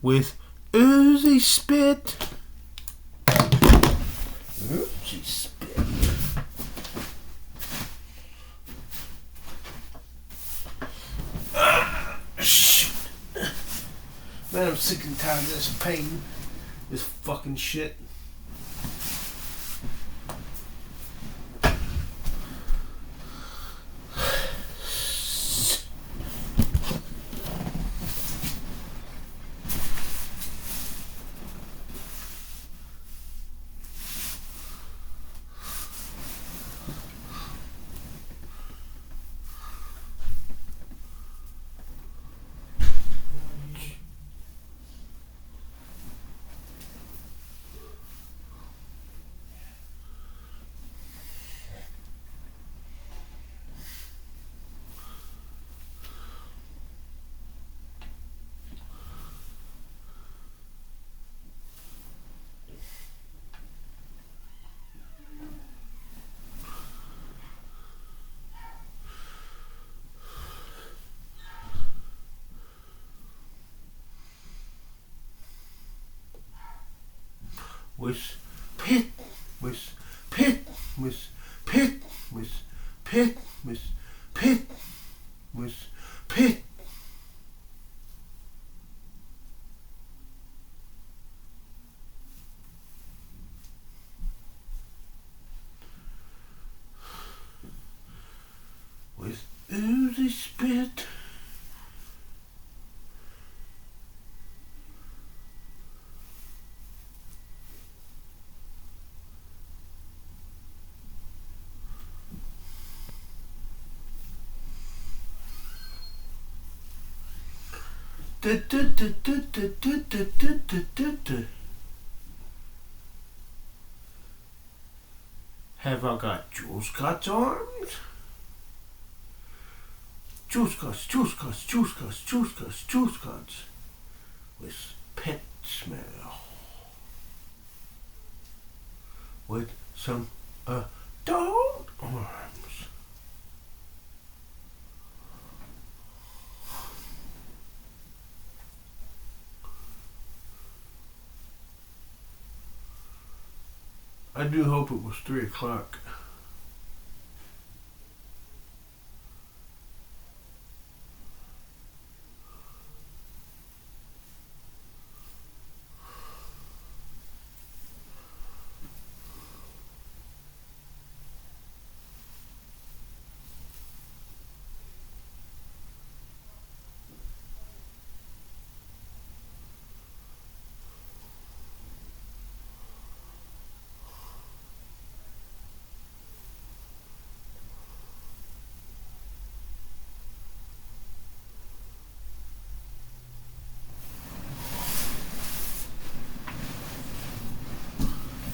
with oozy spit. Oozy spit. Shoot. Man, I'm sick and tired of this pain. This fucking shit. Was pit, was pit, was pit, was pit, was pit, was pit. With oozy spit. Have I got juice cuts arms? Juice cuts, juice cuts, juice cuts, juice cuts, juice cuts. With pet smell. With some adult arms. I do hope it was 3 o'clock.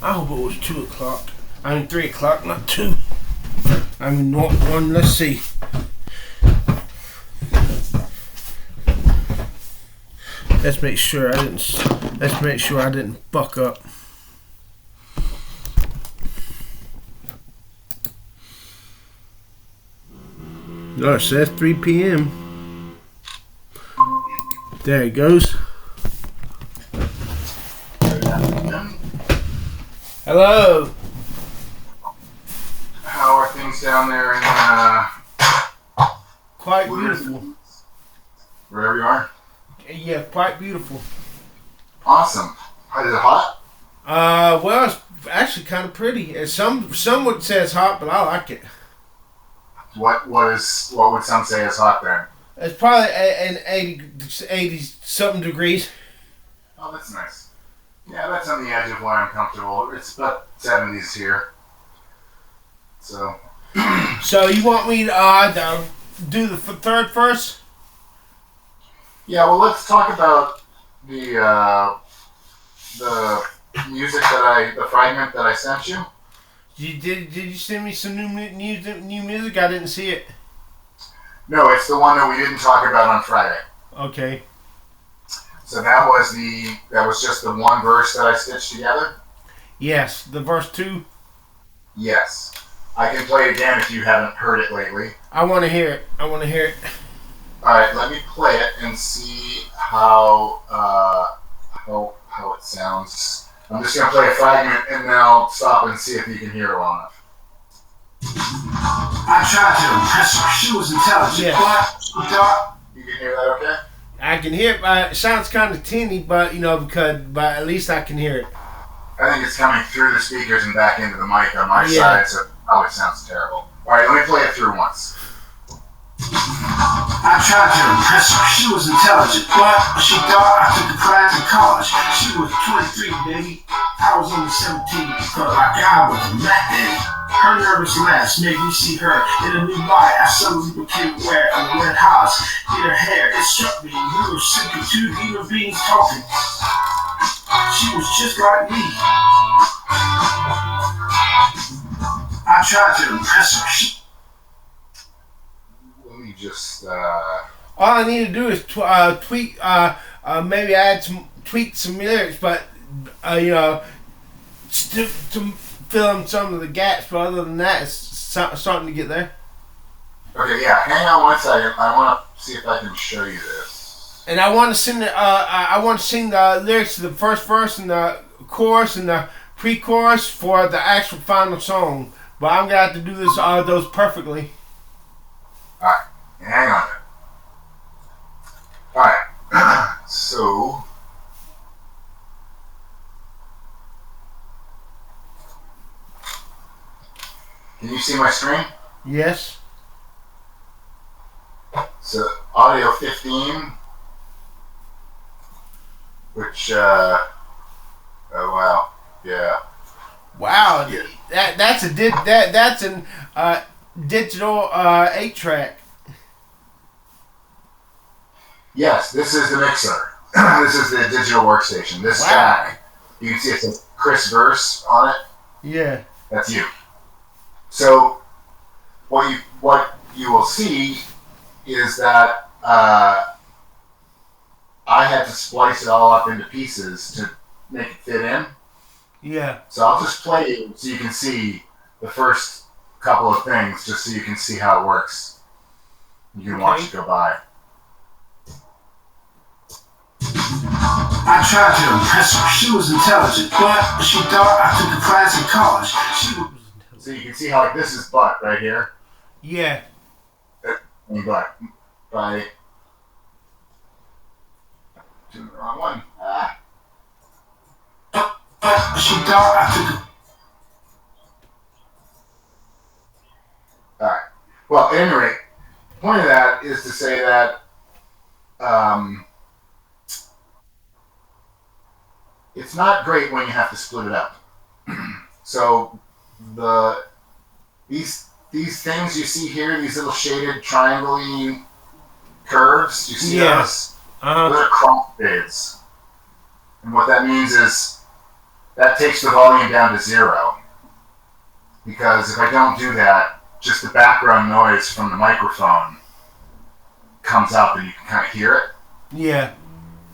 I hope it was 2 o'clock. I mean 3 o'clock, not 2. I mean not 1. Let's see. Let's make sure I didn't. Let's make sure I didn't buck up. Oh, it says 3 p.m. There it goes. Hello. How are things down there in Quite beautiful. Wherever you are? Yeah, quite beautiful. Awesome. Is it hot? Well, it's actually kind of pretty. Some would say it's hot, but I like it. What would some say is hot then? It's probably an 80 something degrees. Oh, that's nice. Yeah, that's on the edge of where I'm comfortable. It's about 70s here. So. So you want me to do the third first? Yeah, well, let's talk about the music the fragment that I sent you. Did you send me some new music? I didn't see it. No, it's the one that we didn't talk about on Friday. Okay. So that was just the one verse that I stitched together? Yes, the verse 2. Yes. I can play it again if you haven't heard it lately. I want to hear it. Alright, Alright, let me play it and see how it sounds. I'm just gonna play a fragment and then I'll stop and see if you can hear it well enough. I tried to impress her. She was intelligent, but you can hear that okay? I can hear it. It sounds kind of teeny, but but at least I can hear it. I think it's coming through the speakers and back into the mic on my side, so it probably sounds terrible. All right, let me play it through once. I tried to impress her. She was intelligent, but she thought I took a class in college. She was 23, baby. I was only 17. Felt like I was a Mac then. Her nervous laughs made me see her in a new light. I suddenly became aware of the red house in her hair. It struck me we were simply two human beings talking. She was just like me. I tried to impress her. Let me just. All I need to do is tweak. Maybe tweak some lyrics, but to fill in some of the gaps. But other than that, it's starting to get there. Okay, yeah. Hang on one second. I want to see if I can show you this. And I want to sing the lyrics to the first verse and the chorus and the pre-chorus for the actual final song. But I'm gonna have to do those perfectly. All right, hang on. All right, so. Can you see my screen? Yes. So audio 15, which oh wow, yeah. Wow, yeah. That's an digital 8-track. Yes, this is the mixer. This is the digital workstation. This track, you can see it's a Chris verse on it. Yeah. That's you. So what you will see is that I had to splice it all up into pieces to make it fit in. Yeah. So I'll just play it so you can see the first couple of things, just so you can see how it works. You can watch it go by. I tried to impress her. She was intelligent, but she thought I took a class in college. So you can see how this is butt right here. Yeah. But by doing the wrong one. She thought I took. All right. Well, at any rate, the point of that is to say that it's not great when you have to split it up. So these things you see here, these little shaded triangle-y curves, you see those? Those are crossfades. And what that means is that takes the volume down to 0. Because if I don't do that, just the background noise from the microphone comes up and you can kind of hear it. Yeah.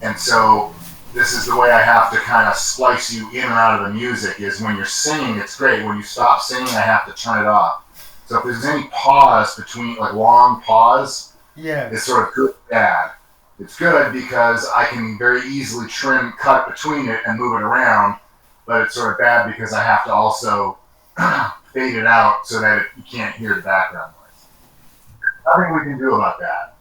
And so this is the way I have to kind of splice you in and out of the music, is when you're singing, it's great. When you stop singing, I have to turn it off. So if there's any pause between, like long pause, it's sort of good, bad. It's good because I can very easily cut between it and move it around, but it's sort of bad because I have to also fade it out so that you can't hear the background noise. Nothing we can do about that.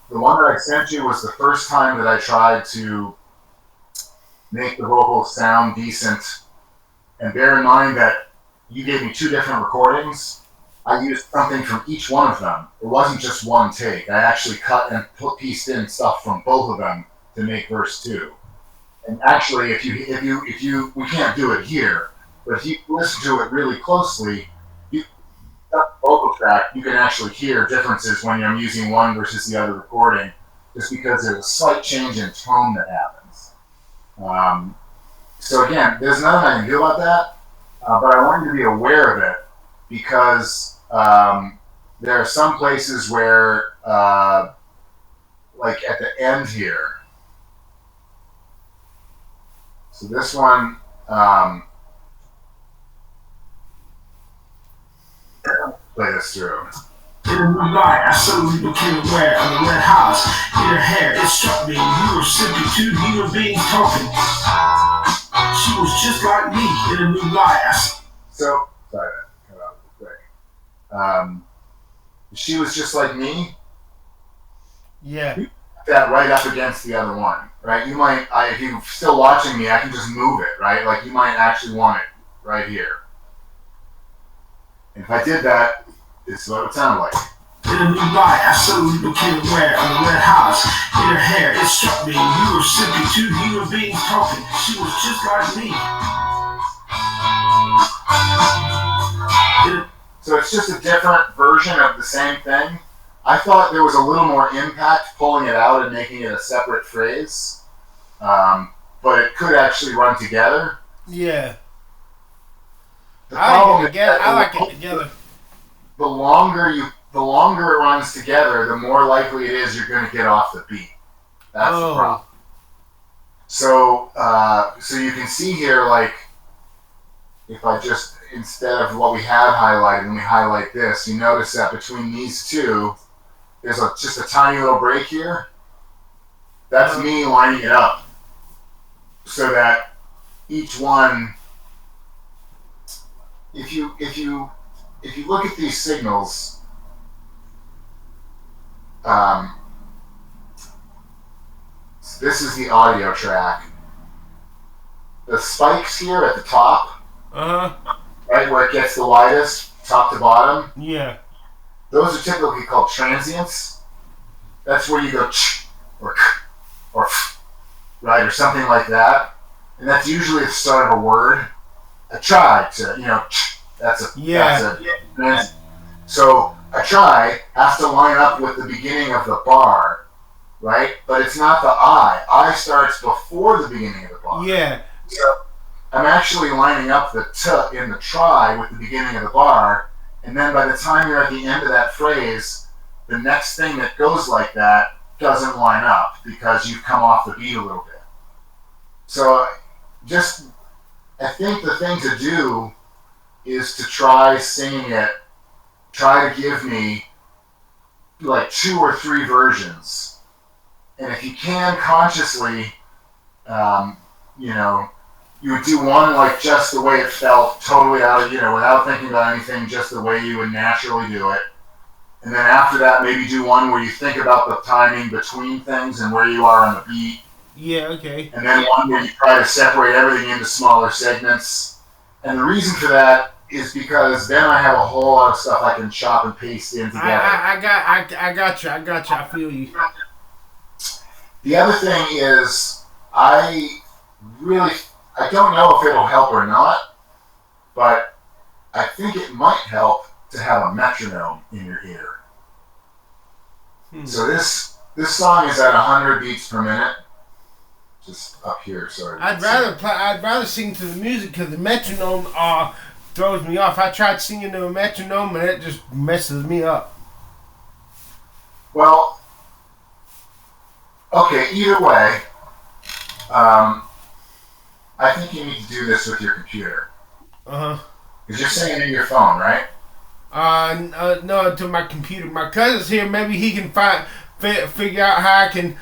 The one that I sent you was the first time that I tried to make the vocals sound decent. And bear in mind that you gave me 2 different recordings. I used something from each one of them. It wasn't just one take. I actually cut and pieced in stuff from both of them to make verse 2. And actually, if you, we can't do it here, but if you listen to it really closely, vocal track, you can actually hear differences when I'm using one versus the other recording, just because there's a slight change in tone that happens. So again, there's nothing I can do about that, but I want you to be aware of it, because there are some places where, like at the end here, so this one, play this through. In a new light, I suddenly became aware of the red house in in her hair. It struck me, we were simply two human beings talking. She was just like me in a new light. So, sorry, that cut out real quick. She was just like me. Yeah. That right up against the other one, right? You might, if you're still watching me, I can just move it, right? Like you might actually want it right here. And if I did that, this is what it would sound like. In a new light, I suddenly became aware of the red house in her hair. It struck me, we were simply two human beings talking. She was just like me. So it's just a different version of the same thing. I thought there was a little more impact pulling it out and making it a separate phrase, but it could actually run together. Yeah. I like it together. The longer it runs together, the more likely it is you're going to get off the beat. That's the problem. So, so you can see here, like, if I just, instead of what we had highlighted, when we highlight this, you notice that between these two, there's just a tiny little break here. That's me lining it up so that each one, if you look at these signals, this is the audio track. The spikes here at the top, right where it gets the widest, top to bottom. Yeah. Those are typically called transients. That's where you go ch or k or f, right, or something like that. And that's usually the start of a word. I tried to, ch, that's a. So a try has to line up with the beginning of the bar, right? But it's not the I. I starts before the beginning of the bar. Yeah. So I'm actually lining up the t in the try with the beginning of the bar. And then by the time you're at the end of that phrase, the next thing that goes like that doesn't line up because you've come off the beat a little bit. So I think the thing to do is to try singing it, try to give me like 2 or 3 versions. And if you can consciously, you would do one like just the way it felt, totally out of, without thinking about anything, just the way you would naturally do it. And then after that, maybe do one where you think about the timing between things and where you are on the beat. Yeah, okay. And then one where you try to separate everything into smaller segments. And the reason for that is because then I have a whole lot of stuff I can chop and paste in together. I got you. I feel you. The other thing is, I don't know if it'll help or not, but I think it might help to have a metronome in your ear. So this song is at 100 beats per minute, just up here. Sorry. I'd rather sing to the music because the metronome throws me off. I tried singing to a metronome and it just messes me up. Well, okay. Either way, I think you need to do this with your computer. Because you're singing in your phone, right? No, to my computer. My cousin's here. Maybe he can figure out how I can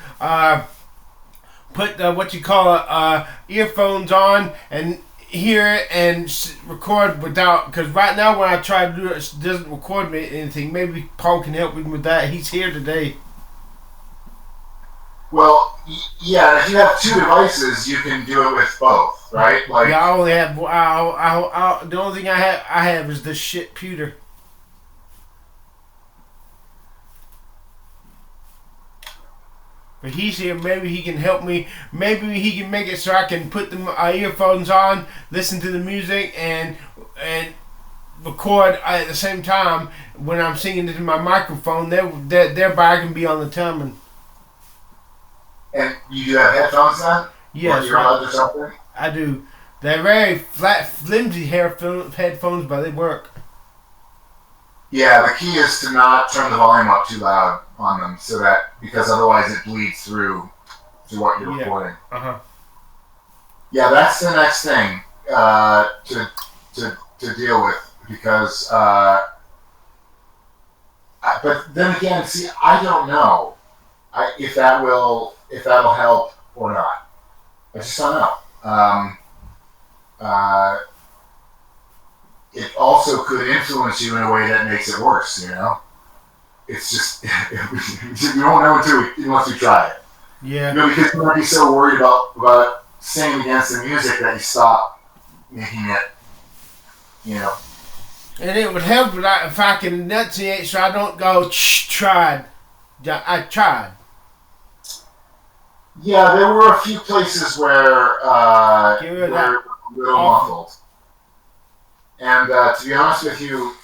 put earphones on and hear it and record without. Because right now when I try to do it, it doesn't record me anything. Maybe Paul can help me with that. He's here today. Well, yeah. If you have 2 devices, you can do it with both, right? Like, yeah, I only have. The only thing I have is this shit pewter. But he's here. Maybe he can help me. Maybe he can make it so I can put the earphones on, listen to the music, and record at the same time when I'm singing into my microphone. Thereby I can be on the timing. And you do have headphones on? Yes. Or earbuds or something? I do. They're very flat, flimsy headphones, but they work. Yeah, the key is to not turn the volume up too loud on them, because otherwise it bleeds through to what you're recording. Yeah, that's the next thing to deal with, because. But then again, see, I don't know. if that'll help or not. I just don't know. It also could influence you in a way that makes it worse. It's just you don't know unless you try it. Yeah. Because you might be so worried about saying against the music that you stop making it. And it would help if I can enunciate so I don't go tried. I tried. Yeah, there were a few places were a little muffled. And to be honest with you,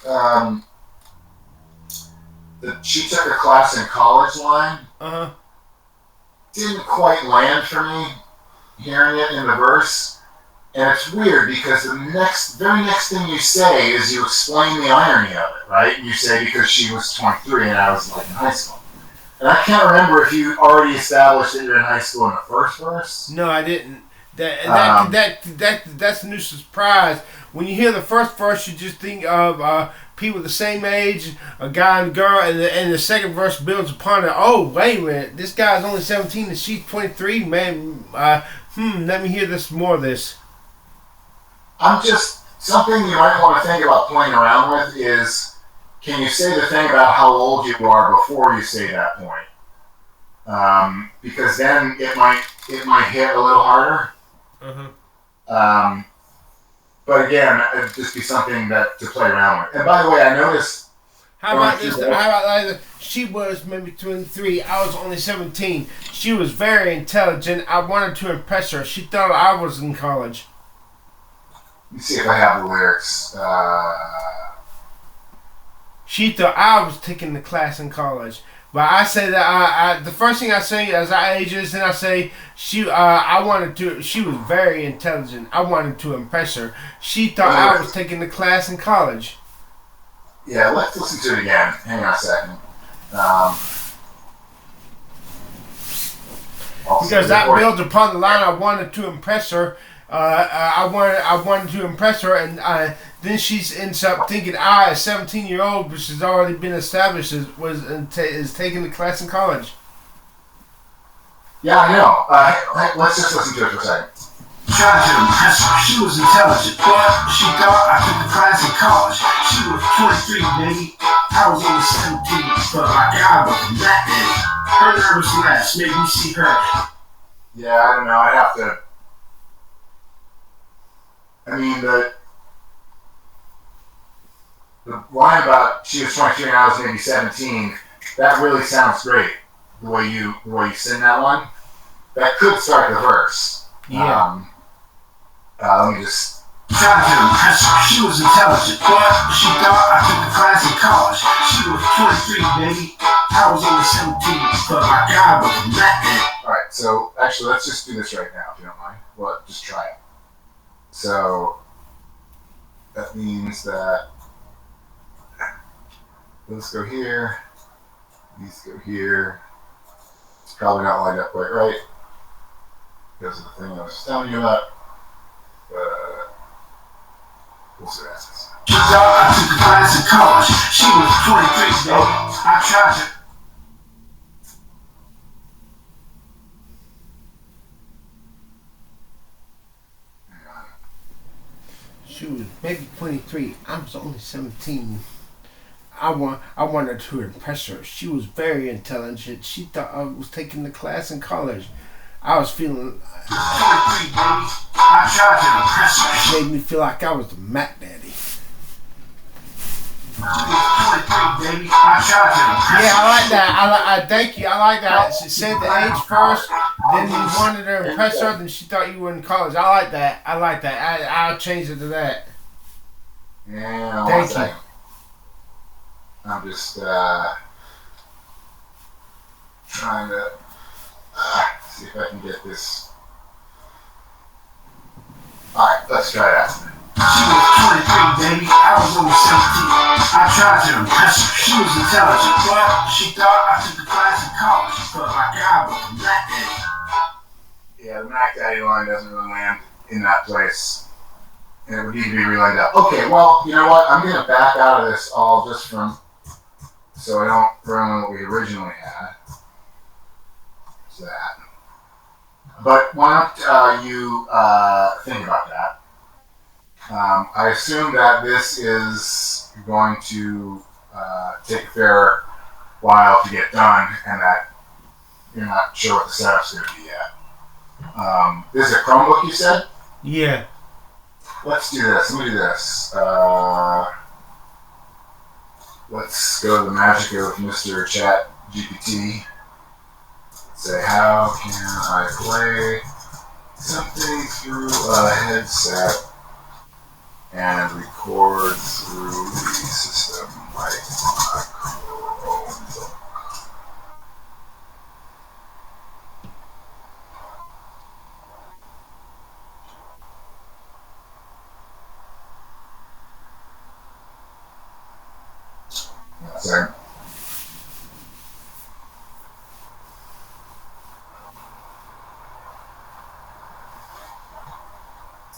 she took a class in college line. Didn't quite land for me hearing it in the verse. And it's weird because the very next thing you say is you explain the irony of it, right? You say because she was 23 and I was like in high school. And I can't remember if you already established that you're in high school in the first verse. No, I didn't. That's a new surprise. When you hear the first verse, you just think of people the same age, a guy and a girl, and the second verse builds upon it. Oh, wait a minute, this guy's only 17 and she's 23. Man, let me hear more of this. Something you might want to think about playing around with is, can you say the thing about how old you are before you say that point? Because then it might hit a little harder. But again, it'd just be something to play around with. And by the way, I noticed. How about this? She was maybe 23. I was only 17. She was very intelligent. I wanted to impress her. She thought I was in college. Let me see if I have the lyrics. She thought I was taking the class in college. But I say that the first thing I say as I ages, and I say she was very intelligent. I wanted to impress her. She thought I was taking the class in college. Yeah, let's listen to it again. Hang on a second. Because that builds upon the line. I wanted to impress her. I wanted to impress her, and then she ends up thinking I, a 17-year-old, which has already been established, is taking the class in college. Yeah, I know. Let's just listen to it for a second. Tried to impress her. She was intelligent, but she thought I took the class in college. She was 23, baby. I was only 17, but my God was that day. Her nervous laugh made me see her. Yeah, I don't know. I'd have to. I mean, the line about she was 23 and I was maybe 17, that really sounds great. The way you sing that one, that could start the verse. Yeah. Let me just. Tried to impress her. She was intelligent, but she thought I took the class in college. She was 23, baby. I was only 17, but my God was that day. All right, so actually, let's just do this right now, if you don't mind. Well, just try it. So that means that let's go here. These go here. It's probably not lined up quite right because of the thing I was telling you about. But we'll see what happens. She thought I took the class in college. She was 23, baby. I tried to. She was maybe 23. I was only 17. I wanted to impress her. She was very intelligent. She thought I was taking the class in college. I was feeling. 23, baby. I tried to impress her. It made me feel like I was the Mac Daddy. 23, baby. I tried to impress her. Yeah, I like that. I thank you. I like that. She said the age first, then you wanted to impress her, then she thought you were in college. I like that. I'll change it to that. Yeah, thank you. I'm just trying to see if I can get this. Alright, let's try that. She was 23, baby. I was only 17. I tried to impress her. She was intelligent, but she thought I took the class in college. But my God was that day. Yeah, the Mac Daddy line doesn't really land in that place. And it would need to be relined up. Okay, well, you know what? I'm going to back out of this all just so I don't ruin what we originally had. But why don't you think about that? I assume that this is going to take a fair while to get done, and that you're not sure what the setup's going to be yet. This is a Chromebook, you said? Yeah. Let's do this. Let me do this. Let's go to the magic of Mr. Chat GPT. Say, how can I play something through a headset and record through the system like a Chromebook? Sorry.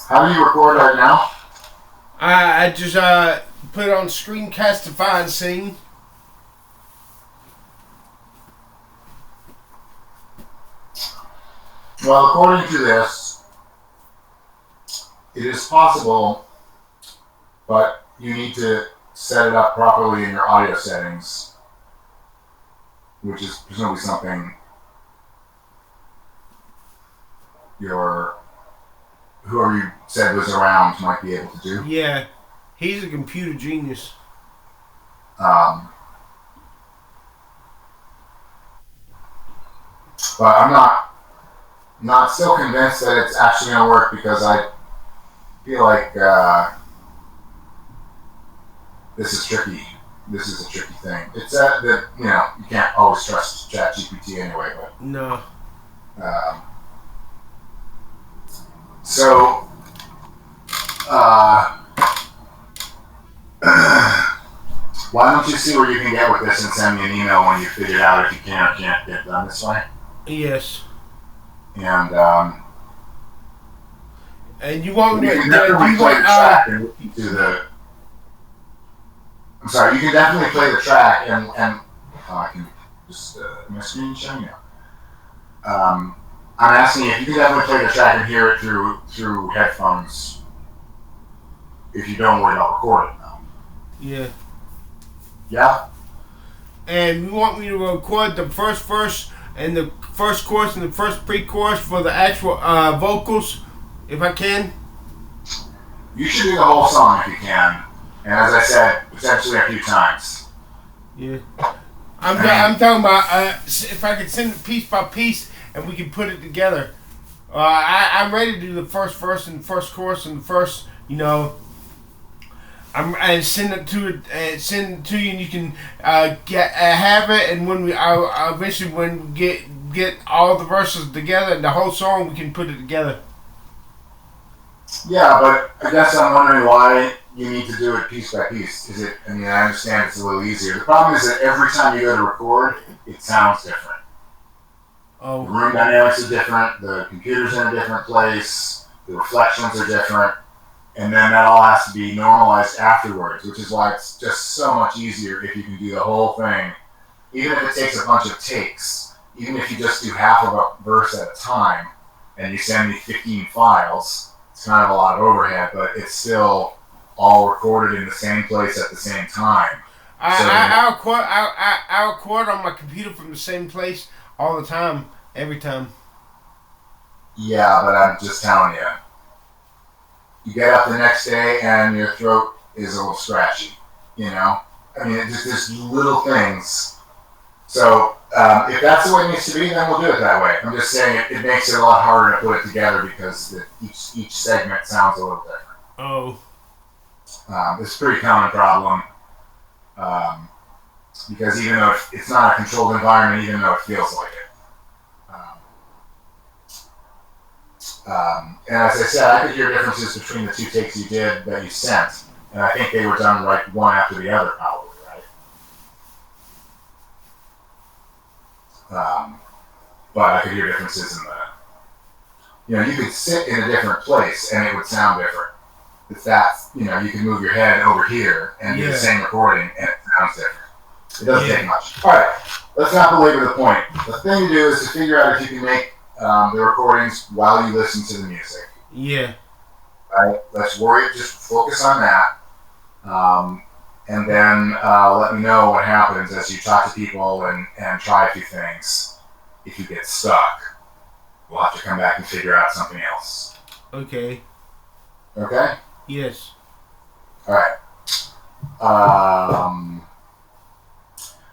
How do you record right now? I just put it on Screencastify and sing. Well, according to this, it is possible, but you need to set it up properly in your audio settings, which is presumably something whoever you said was around might be able to do. Yeah, he's a computer genius. But I'm not still convinced that it's actually going to work, because I feel like this is tricky. This is a tricky thing. It's that you can't always trust ChatGPT anyway, but No. So, why don't you see where you can get with this and send me an email when you figure it out if you can or can't get done this way? Yes. And you want me to you can definitely play the track and listen to the. I'm sorry. You can definitely play the track and I can just my screen showing now. I'm asking if you can definitely play the track and hear it through headphones. If you don't worry about recording though. Yeah. Yeah. And you want me to record the first verse and the first chorus and the first pre-chorus for the actual vocals, if I can? You should do the whole song if you can. And as I said, potentially a few times. Yeah. I'm talking about if I could send it piece by piece and we can put it together. I'm ready to do the first verse and the first chorus and the first, and send it to you, and you can have it. And when eventually when we get all the verses together and the whole song, we can put it together. Yeah, but I guess I'm wondering why you need to do it piece by piece. I understand it's a little easier. The problem is that every time you go to record, it sounds different. Oh. The room dynamics are different, the computer's in a different place, the reflections are different, and then that all has to be normalized afterwards, which is why it's just so much easier if you can do the whole thing, even if it takes a bunch of takes, even if you just do half of a verse at a time, and you send me 15 files. It's kind of a lot of overhead, but it's still all recorded in the same place at the same time. I record on my computer from the same place all the time, every time. Yeah, but I'm just telling you. You get up the next day and your throat is a little scratchy, it's just little things. So if that's the way it needs to be, then we'll do it that way. I'm just saying it makes it a lot harder to put it together because each segment sounds a little different. Oh. It's a pretty common problem because even though it's not a controlled environment, even though it feels like it. And as I said, I could hear differences between the two takes you did that you sent, and I think they were done like one after the other, probably, right? But I could hear differences in the. You could sit in a different place and it would sound different. It's that, you can move your head over here and do the same recording and it sounds different. It doesn't take much. All right, let's not belabor the point. The thing to do is to figure out if you can make the recordings while you listen to the music. Yeah. Right? Let's just focus on that. And then let me know what happens as you talk to people and try a few things. If you get stuck, we'll have to come back and figure out something else. Okay. Okay? Yes. Alright.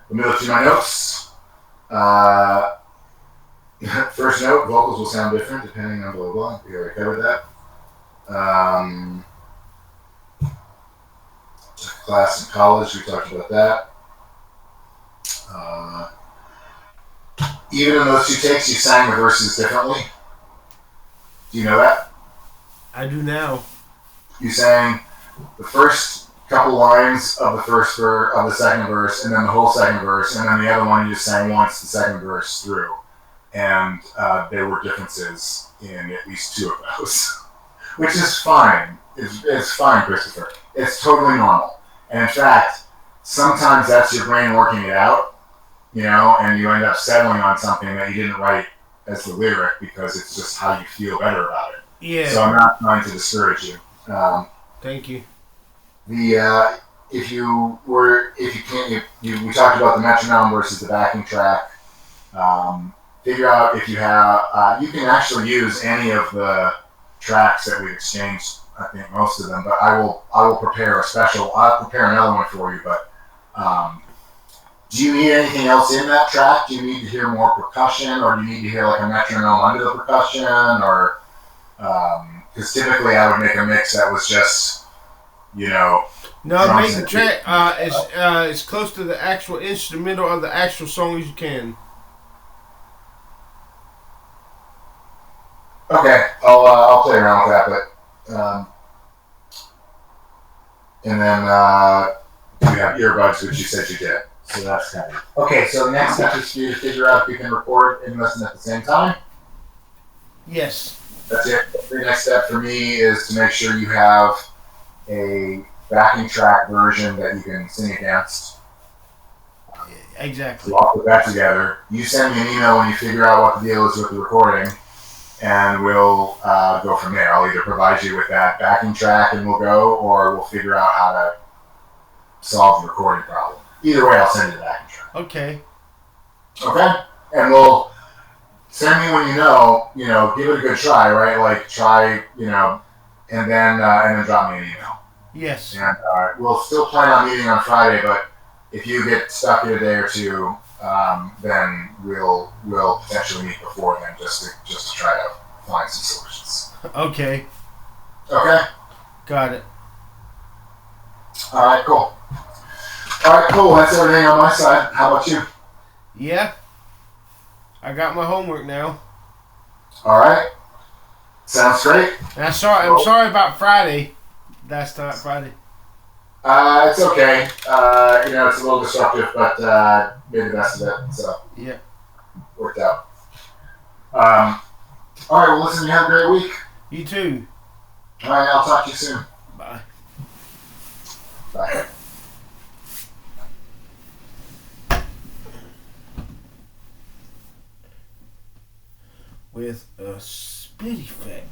Let me look through my notes. First note, vocals will sound different depending on blah, blah, blah. We already covered that. Class in college, we talked about that. Even in those two takes, you sang the verses differently. Do you know that? I do now. You sang the first couple lines of the of the second verse, and then the whole second verse, and then the other one you just sang once the second verse through. And there were differences in at least two of those, which is fine. It's fine, Christopher. It's totally normal. And in fact, sometimes that's your brain working it out, and you end up settling on something that you didn't write as the lyric because it's just how you feel better about it. Yeah. So I'm not trying to discourage you. Thank you. We talked about the metronome versus the backing track. Figure out if you have, you can actually use any of the tracks that we exchanged. I think most of them, but I will prepare I'll prepare another one for you. But do you need anything else in that track? Do you need to hear more percussion, or do you need to hear like a metronome under the percussion, or because typically I would make a mix that was just No, make the track as close to the actual instrumental of the actual song as you can. Okay, I'll play around with that, but and then you have earbuds, which you said you did, so that's kind of okay. So the next step is for you to figure out if you can record and listen at the same time. Yes. That's it. The next step for me is to make sure you have a backing track version that you can sing against. Exactly. So I'll put that together. You send me an email when you figure out what the deal is with the recording, and we'll go from there. I'll either provide you with that backing track and we'll go, or we'll figure out how to solve the recording problem. Either way, I'll send you the backing track. Okay. Okay? And we'll send me when give it a good try, right? Like try, and then drop me an email. Yes. And we'll still plan on meeting on Friday, but if you get stuck in a day or two, then we'll potentially meet before then just to try to find some solutions. Okay. Okay? Got it. All right, cool. All right, cool. That's everything on my side. How about you? Yeah. I got my homework now. All right. Sounds great. And I'm sorry about Friday. Last time Friday. It's okay. It's a little disruptive, but made the best of it. So yeah, worked out. All right. Well, listen. You have a great week. You too. All right. I'll talk to you soon. Bye. Bye. With a spitty fit.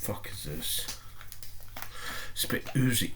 Fuck is this? Spit oozy.